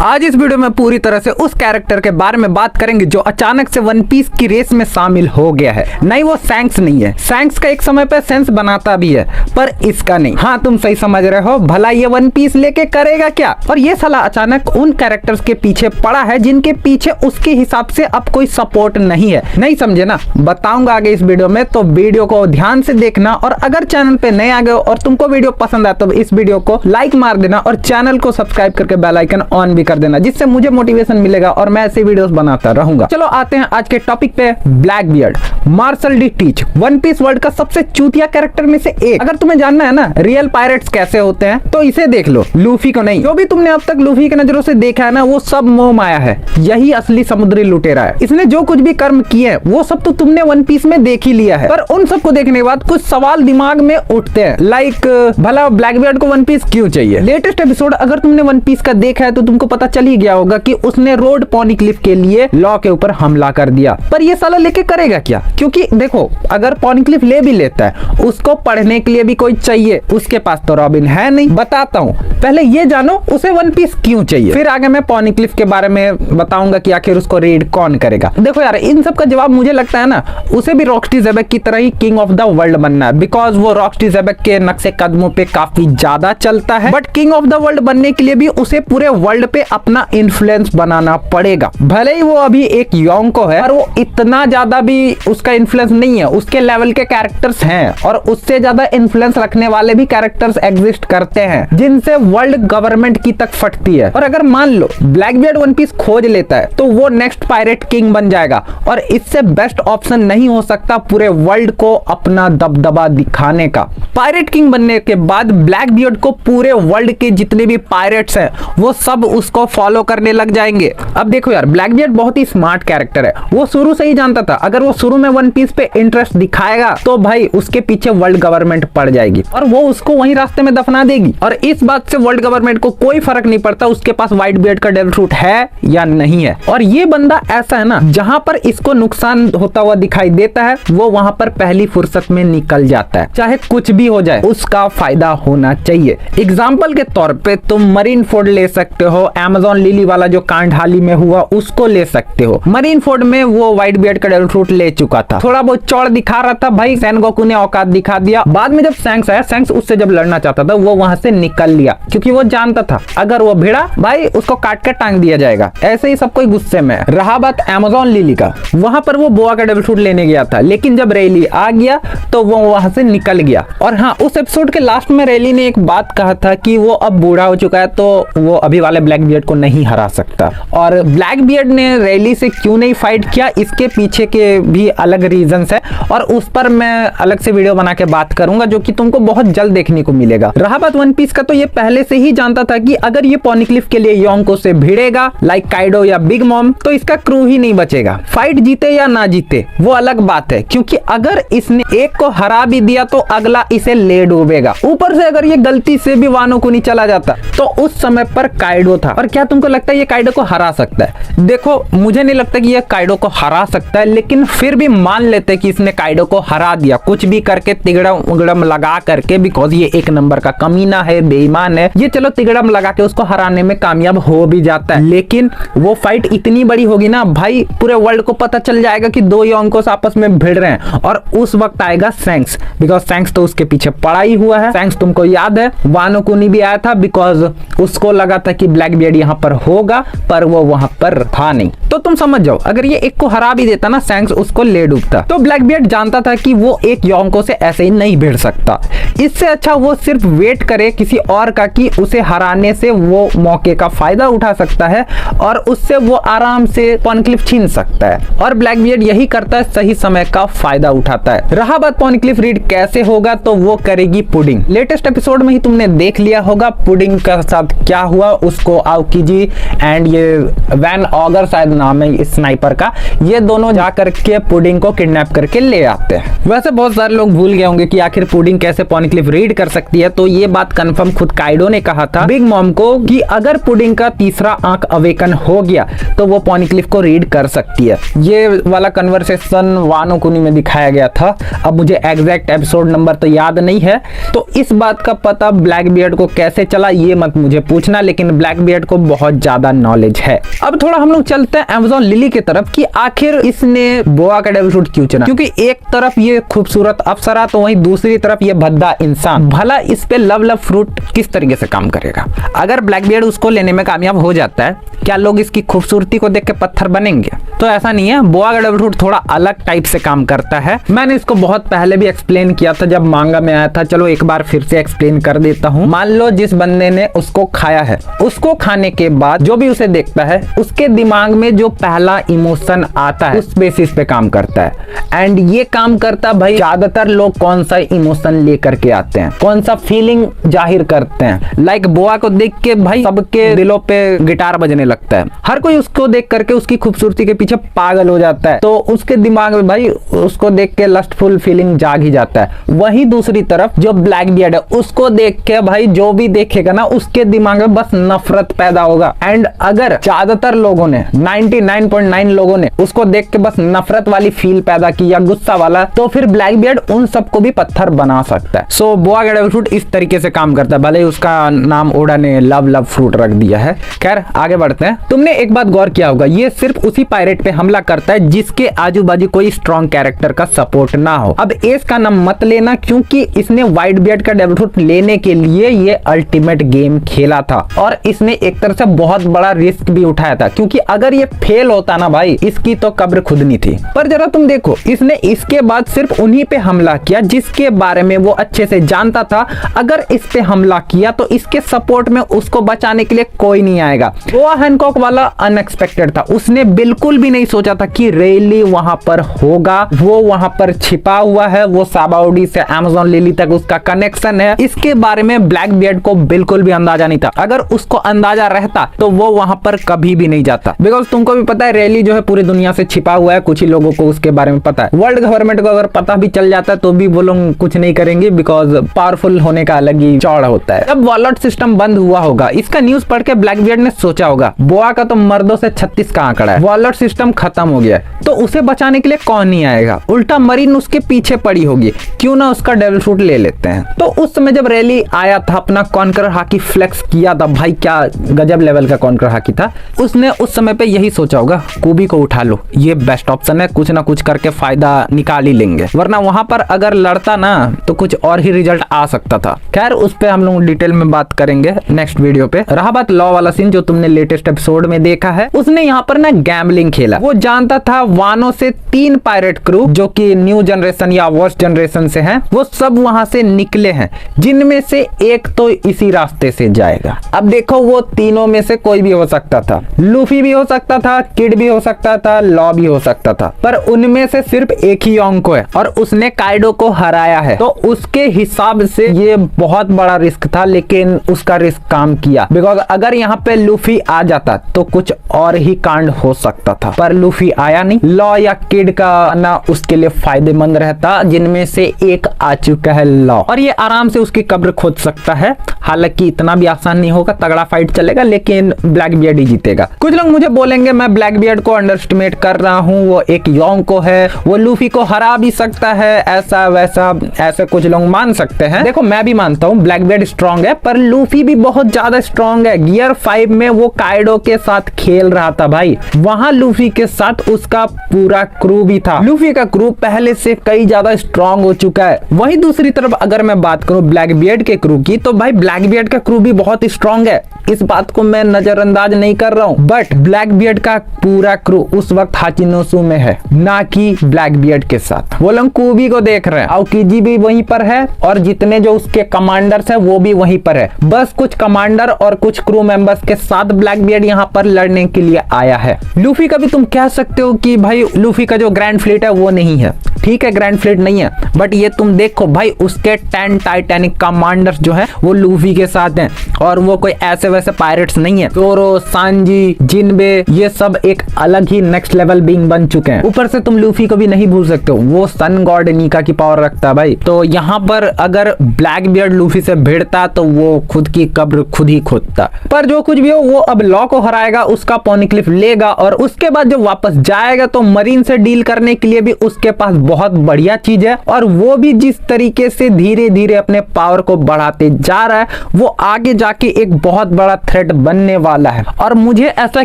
आज इस वीडियो में पूरी तरह से उस कैरेक्टर के बारे में बात करेंगे जो अचानक से वन पीस की रेस में शामिल हो गया है। नहीं, वो सैंक्स नहीं है। सैंक्स का एक समय पे सेंस बनाता भी है, पर इसका नहीं। हाँ, तुम सही समझ रहे हो। भला ये वन पीस लेके करेगा क्या? और ये साला अचानक उन कैरेक्टर्स के पीछे पड़ा है जिनके पीछे उसके हिसाब से अब कोई सपोर्ट नहीं है। नहीं समझे ना? बताऊंगा आगे इस वीडियो में, तो वीडियो को ध्यान से देखना। और अगर चैनल पे नए आ गए हो और तुमको वीडियो पसंद आया तो इस वीडियो को लाइक मार देना और चैनल को सब्सक्राइब करके बेल आइकन ऑन भी कर देना, जिससे मुझे मोटिवेशन मिलेगा और मैं ऐसे वीडियोस बनाता रहूंगा। चलो आते हैं आज के टॉपिक पे। Blackbeard, Marshall D Teach, One Piece world का सबसे चूतिया कैरेक्टर में से एक। अगर तुम्हें जानना है ना रियल पायरेट्स कैसे होते हैं, तो इसे देख लो, लूफी को नहीं। जो भी तुमने अब तक लूफी की नजरों से देखा है ना, वो सब मोह माया है। यही असली समुद्री लुटेरा है। इसने जो कुछ भी कर्म किए हैं वो सब तो तुमने वन पीस में देख ही लिया है। पर उन सबको देखने के बाद कुछ सवाल दिमाग में उठते हैं, लाइक भला ब्लैक बियर्ड को वन पीस क्यों चाहिए? लेटेस्ट एपिसोड अगर तुमने वन पीस का देखा है तो तुमको पता चल ही गया होगा कि उसने रोड पॉनीक्लिफ के लिए लॉ के ऊपर हमला कर दिया। पर ये साला लेके करेगा क्या? क्योंकि देखो, अगर पॉनीक्लिफ ले भी लेता है, उसको पढ़ने के लिए भी कोई चाहिए। उसके पास तो रॉबिन है नहीं। बताता हूँ, पहले ये जानो उसे वन पीस क्यों चाहिए, फिर आगे मैं पॉनीक्लिफ के बारे में बताऊंगा कि आखिर उसको रीड कौन करेगा। देखो यार, इन सब का जवाब मुझे लगता है ना, उसे भी रॉकस्टी ज़ेबेक की तरह ही किंग ऑफ द वर्ल्ड बनना है। बिकॉज वो रॉकस्टी ज़ेबेक के नक्शे कदमों पे काफी ज्यादा चलता है। But king of the world बनने के लिए भी उसे पूरे वर्ल्ड पे अपना इन्फ्लुएंस बनाना पड़ेगा। भले ही वो अभी एक योंको है, पर वो इतना ज्यादा भी उसका इन्फ्लुएंस नहीं है। उसके लेवल के कैरेक्टर्स हैं और उससे ज्यादा इन्फ्लुएंस रखने वाले भी कैरेक्टर्स एग्जिस्ट करते हैं, जिनसे वर्ल्ड गवर्नमेंट की तक फटती है। और अगर मान लो ब्लैक बियर्ड वन पीस खोज लेता है, तो वो नेक्स्ट पायरेट किंग बन जाएगा। और इससे बेस्ट ऑप्शन नहीं हो सकता पूरे वर्ल्ड को अपना दबदबा दिखाने का। पायरेट किंग बनने के बाद ब्लैक बियर्ड को पूरे वर्ल्ड के जितने भी पायरेट्स हैं वो सब उसको फॉलो करने लग जाएंगे। अब देखो यार, ब्लैक बियर्ड बहुत ही स्मार्ट कैरेक्टर है। वो शुरू से ही जानता था अगर वो शुरू में वन पीस पे इंटरेस्ट दिखाएगा तो भाई उसके पीछे वर्ल्ड गवर्नमेंट पड़ जाएगी और वो उसको वहीं रास्ते में दफना देगी। और इस बात से वर्ल्ड गवर्नमेंट को कोई फर्क नहीं पड़ता उसके पास व्हाइट बियर्ड का डेविल फ्रूट है या नहीं है। और ये बंदा ऐसा है ना, जहां पर इसको नुकसान होता हुआ दिखाई देता है वो वहां पर पहली फुर्सत में निकल जाता है। चाहे कुछ भी हो जाए, उसका फायदा होना चाहिए। एग्जाम्पल के तौर पे तुम मरीन फोर्ड ले सकते हो। अमेज़न लिली वाला जो कांड हाल ही में हुआ उसको ले सकते हो। मरीन फोर्ड में वो व्हाइट बियर्ड का डेविल फ्रूट ले चुका था, थोड़ा बहुत चौड़ दिखा रहा था भाई। सेनगोकू ने औकात दिखा दिया। बाद में जब सैंक्स आया, सैंक्स उससे जब लड़ना चाहता था वो वहां से निकल लिया, क्योंकि वो जानता था अगर वो भिड़ा भाई उसको काट कर टांग दिया जाएगा। ऐसे ही सब कोई गुस्से में। रहा बात अमेज़न लिली का, वहां पर वो बोआ का डेविल फ्रूट लेने गया था, लेकिन जब रेली आ गया तो वो वहां से निकल गया। और हाँ, उस एपिसोड के लास्ट में रेली ने एक बात कहा था कि वो अब बूढ़ा हो चुका है तो वो अभी वाले ब्लैक बियर्ड को नहीं हरा सकता। और ब्लैक बियर्ड ने रेली से क्यों नहीं फाइट किया, इसके पीछे के भी अलग रीजंस है और उस पर मैं अलग से वीडियो बना के बात करूंगा, जो कि तुमको बहुत जल्द देखने को मिलेगा। रहा बात वन पीस का, तो ये पहले से ही जानता था कि अगर ये पॉनीक्लिफ के लिए योंको से भिड़ेगा लाइक काइडो या बिग मॉम, तो इसका क्रू ही नहीं बचेगा। फाइट जीते या ना जीते वो अलग बात है, क्योंकि अगर इसने एक को हरा भी दिया तो अगला इसे ले डूबेगा। ऊपर से अगर ये गलती से भी वानो को नहीं चला जाता तो उस समय पर काइडो था। और क्या तुमको लगता है ये काइडो को हरा सकता है? देखो, मुझे नहीं लगता कि ये काइडो को हरा सकता है, लेकिन फिर भी मान लेते कि इसने काइडो को हरा दिया कुछ भी करके, तिगड़म उगड़म लगा करके। बिकॉज ये एक नंबर का कमीना है, बेईमान है। ये चलो तिगड़म लगा के उसको हराने में कामयाब हो भी जाता है, लेकिन वो फाइट इतनी बड़ी होगी ना भाई, पूरे वर्ल्ड को पता चल जाएगा कि दो योंकोस आपस में भिड़ रहे हैं। और उस वक्त आएगा सैंक्स, बिकॉज सैंक्स तो उसके पीछे पड़ा ही हुआ है। सैंक्स तुमको याद है, वानो कुनी भी आया था बिकॉज उसको लगा था कि ब्लैक बियर्ड यहाँ पर होगा, पर वो वहां पर था नहीं। तो तुम समझ जाओ, अगर ये एक को हरा भी देता ना सैंक्स, उसको ले डूबता। तो ब्लैक बियर्ड जानता था कि वो एक योंको से ऐसे ही नहीं भिड़ सकता। इससे अच्छा वो सिर्फ वेट करे किसी और का कि उसे हराने से वो मौके का फायदा उठा सकता है और उससे वो आराम से पॉनीक्लिफ छीन सकता है। और ब्लैक बियर्ड यही करता है, सही समय का फायदा उठाता है। रहा बात पॉनीक्लिफ रीड कैसे होगा, तो वो करेगी पुडिंग। लेटेस्ट एपिसोड में ही तुमने देख लिया होगा पुडिंग का साथ क्या हुआ। उसको आउकीजी एंड ये वैन ऑगर शायद नाम है इस स्नाइपर का, ये दोनों जाकर के पुडिंग को किडनैप करके ले आते हैं। वैसे बहुत सारे लोग भूल गए होंगे कि आखिर पुडिंग कैसे पॉनीक्लिफ रीड कर सकती है, तो ये बात कंफर्म खुद काइडो ने कहा था बिग मॉम को कि अगर पुडिंग का तीसरा आंख अवेकन हो गया तो वो पॉनीक्लिफ को रीड कर सकती है। ये वाला कन्वर्सेशन वानो कुनी में दिखाया गया था। अब मुझे एग्जैक्ट एपिसोड नंबर तो याद नहीं है, तो इस बात का पता ब्लैक बियर्ड को कैसे चला ये मत मुझे पूछना, लेकिन ब्लैक बियर्ड को बहुत ज्यादा नॉलेज है। अब थोड़ा हम लोग चलते हैं अमेज़न लिली की तरफ कि आखिर इसने बोआ का डेविल फ्रूट क्यों चुना, क्योंकि एक तरफ ये खूबसूरत अप्सरा तो वहीं दूसरी तरफ ये भद्दा इंसान। भला इस पे लव फ्रूट किस तरीके से काम करेगा? अगर ब्लैकबियर्ड उसको लेने में कामयाब हो जाता है, क्या लोग इसकी खूबसूरती को देख के पत्थर बनेंगे? तो ऐसा नहीं है। बोआ का डेविल फ्रूट थोड़ा अलग टाइप से काम करता है। मैंने इसको बहुत पहले भी एक्सप्लेन किया था जब मांगा में आया था, चलो एक बार फिर से एक्सप्लेन कर देता हूँ। मान लो जिस बंदे ने उसको खाया है, उसको खाने के बाद जो भी उसे देखता है उसके दिमाग में जो पहला इमोशन आता है उस बेसिस पे काम करता है। एंड ये काम करता भाई ज्यादातर लोग कौन सा इमोशन लेकर के आते हैं, कौन सा फीलिंग जाहिर करते हैं। लाइक बोआ को देख के भाई सबके दिलों पे गिटार बजने लगता है, हर कोई उसको देख करके उसकी खूबसूरती के पीछे पागल हो जाता है, तो उसके दिमाग में भाई उसको देख के लस्टफुल फीलिंग जाग ही जाता है। वहीं दूसरी तरफ जो ब्लैकबियर्ड है उसको देख के भाई जो भी देखेगा ना उसके दिमाग में बस नफरत पैदा होगा। एंड अगर ज्यादातर लोगों ने 99.9 लोगों ने उसको देख के बस नफरत वाली फील पैदा की या गुस्सा वाला, तो फिर ब्लैकबियर्ड उन सबको भी पत्थर बना सकता है। सो बोआ का डेविल फ्रूट इस तरीके से काम करता है, भले ही उसका नाम ओडा ने लव फ्रूट रख दिया है। खैर आगे बढ़ते हैं। तुमने एक बात गौर किया होगा, ये सिर्फ उसी पायरेट पे हमला करता है जिसके आजू बाजू कोई स्ट्रॉन्ग कैरेक्टर का सपोर्ट ना हो। अब एस का नाम मत लेना, क्योंकि इसने व्हाइट बियर्ड का डेविल फ्रूट लेने के लिए ये अल्टीमेट गेम खेला था और इसने एक तरह से बहुत बड़ा रिस्क भी उठाया था, क्योंकि अगर ये फेल होता ना भाई इसकी तो कब्र खुदनी थी। पर जरा तुम देखो, इसने इसके बाद सिर्फ उन्हीं पे हमला किया जिसके बारे में वो अच्छे से जानता था। अगर इस पे हमला किया तो इसके सपोर्ट में उसको बचाने के लिए कोई नहीं आएगा। बोआ हैनकॉक वाला अनएक्सपेक्टेड था, उसने बिल्कुल भी नहीं सोचा था कि रेली वहां पर होगा, वो वहां पर छिपा हुआ है, वो साबाउडी से अमेज़न लिली तक उसका कनेक्शन है। इसके बारे में ब्लैकबियर्ड को बिल्कुल भी अंदाजा नहीं था। अगर उसको अंदाजा रहता तो वो वहां पर कभी भी नहीं जाता, बिकॉज तुमको भी पता है रेली जो है पूरी दुनिया से छिपा हुआ है, कुछ ही लोगों को उसके बारे में पता है। वर्ल्ड गवर्नमेंट को अगर पता भी चल जाता तो भी वो लोग कुछ नहीं करेंगे, बिकॉज पावरफुल होने का अलग ही चौड़ होता है। जब वॉलेट सिस्टम बंद हुआ होगा, इसका न्यूज पढ़ के ब्लैकबियर्ड ने सोचा होगा बोआ का तो मर्दों से 36 का आंकड़ा है, वॉलेट सिस्टम खत्म हो गया है, तो उसे बचाने के लिए कौन नहीं आएगा। उल्टा मरीन उसके पीछे पड़ी होगी, क्यों ना उसका डेविल फ्रूट ले लेते हैं। तो उस समय जब रैली आया था, अपना कॉन्करर हाकी फ्लेक्स किया था, भाई क्या गजब लेवल का कॉन्करर हाकी था। उसने उस समय पे यही सोचा होगा कूबी को उठा लो, ये बेस्ट ऑप्शन है, कुछ ना कुछ करके फायदा निकाल ही लेंगे, वरना वहां पर अगर लड़ता ना तो कुछ और ही रिजल्ट आ सकता था। खैर उस पे हम लोग डिटेल में बात करेंगे नेक्स्ट वीडियो पे। रहा बात लॉ वाला सीन जो तुमने लेटेस्ट एपिसोड में देखा है, उसने यहाँ पर ना गैम्बलिंग खेला। वो जानता था वानो से 3 पायरेट क्रू जो कि न्यू जनरेशन या वर्स्ट जनरेशन से हैं, वो सब वहां से निकले हैं, जिनमें से एक तो इसी रास्ते से जाएगा। अब देखो वो तीनों में से कोई भी हो सकता था, लूफी भी हो सकता था, किड भी हो सकता था, लॉ भी हो सकता था, पर उनमें से सिर्फ एक ही योंको है और उसने काइडो को हराया है। तो उसके हिसाब से ये बहुत बड़ा रिस्क था, लेकिन उसका रिस्क काम किया, बिकॉज अगर यहाँ पे लूफी आ जाता तो कुछ और ही कांड हो सकता था, पर लूफी आया नहीं। लॉ या किड का आना उसके लिए फायदेमंद रहता, जिनमें से एक आ चुका है लॉ, और ये आराम से उसकी कब्र खोद सकता है। हालांकि इतना भी आसान नहीं होगा, तगड़ा फाइट चलेगा, लेकिन ब्लैकबियर्ड ही जीतेगा। कुछ लोग मुझे बोलेंगे मैं ब्लैकबियर्ड को अंडरएस्टिमेट कर रहा हूँ, वो एक योंको है, वो लूफी को हरा भी सकता है, ऐसा वैसा, ऐसे कुछ लोग मान सकते हैं। देखो मैं भी मानता हूँ ब्लैकबियर्ड स्ट्रॉन्ग है, पर लूफी भी बहुत ज्यादा स्ट्रॉन्ग है। गियर 5 में वो काइडो के साथ खेल रहा था भाई, वहां लूफी के साथ उसका पूरा क्रू भी था। लूफी का क्रू पहले से कई ज्यादा स्ट्रॉन्ग हो चुका है। वहीं दूसरी तरफ अगर मैं बात करूं ब्लैकबियर्ड के क्रू की, तो भाई ब्लैकबियर्ड का क्रू भी बहुत स्ट्रॉन्ग है, इस बात को मैं नजरअंदाज नहीं कर रहा हूं। बट ब्लैकबियर्ड का पूरा क्रू उस वक्त हाचिनोसु में है, ना कि ब्लैकबियर्ड के साथ। वो लोग कूबी को देख रहे हैं, आउकीजी भी वहीं पर है और जितने जो उसके कमांडर्स है वो भी वहीं पर है। बस कुछ कमांडर और कुछ क्रू मेंबर्स के साथ ब्लैकबियर्ड यहाँ पर लड़ने के लिए आया है। लूफी का भी तुम कह सकते हो कि भाई लूफी का जो ग्रैंड फ्लीट है वो नहीं है, ठीक है ग्रैंड फ्लीट नहीं है, बट ये तुम देखो भाई उसके 10 टाइटैनिक कमांडर्स जो है वो लूफी के साथ हैं, और वो कोई ऐसे वैसे पायरेट्स नहीं है। जोरो, सांजी, जिनबे, ये सब एक अलग ही नेक्स्ट लेवल बीइंग बन चुके हैं। ऊपर से तुम लूफी को भी नहीं भूल सकते हो, वो सन गॉड नीका की पावर रखता है भाई। तो यहाँ पर अगर ब्लैकबियर्ड लूफी से भिड़ता तो वो खुद की कब्र खुद ही खोदता। पर जो कुछ भी हो, वो अब लॉ को हराएगा, उसका पोनीक्लिफ लेगा, और उसके बाद जब वापस जाएगा तो मरीन से डील करने के लिए भी उसके पास बहुत बढ़िया चीज है, और वो भी जिस तरीके से धीरे धीरे अपने पावर को बढ़ाते जा रहा है वो आगे जाके एक बहुत बड़ा थ्रेट बनने वाला है। और मुझे ऐसा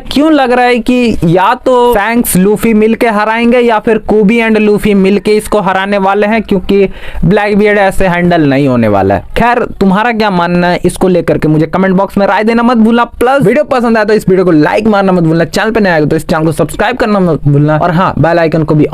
क्यों लग रहा है कि या तो सैंक्स लूफी मिलके हराएंगे या फिर कोबी एंड लूफी मिलके इसको हराने वाले हैं, क्योंकि ब्लैक बियर्ड ऐसे हैंडल नहीं होने वाला है। खैर तुम्हारा क्या मानना है इसको लेकर के मुझे कमेंट बॉक्स में राय देना मत भूलना। प्लस वीडियो पसंद आया तो इस वीडियो को लाइक मारना मत भूलना, चैनल पे नया आएगा तो इस चैनल को सब्सक्राइब करना मत भूलना, और हाँ बेल आइकन को भी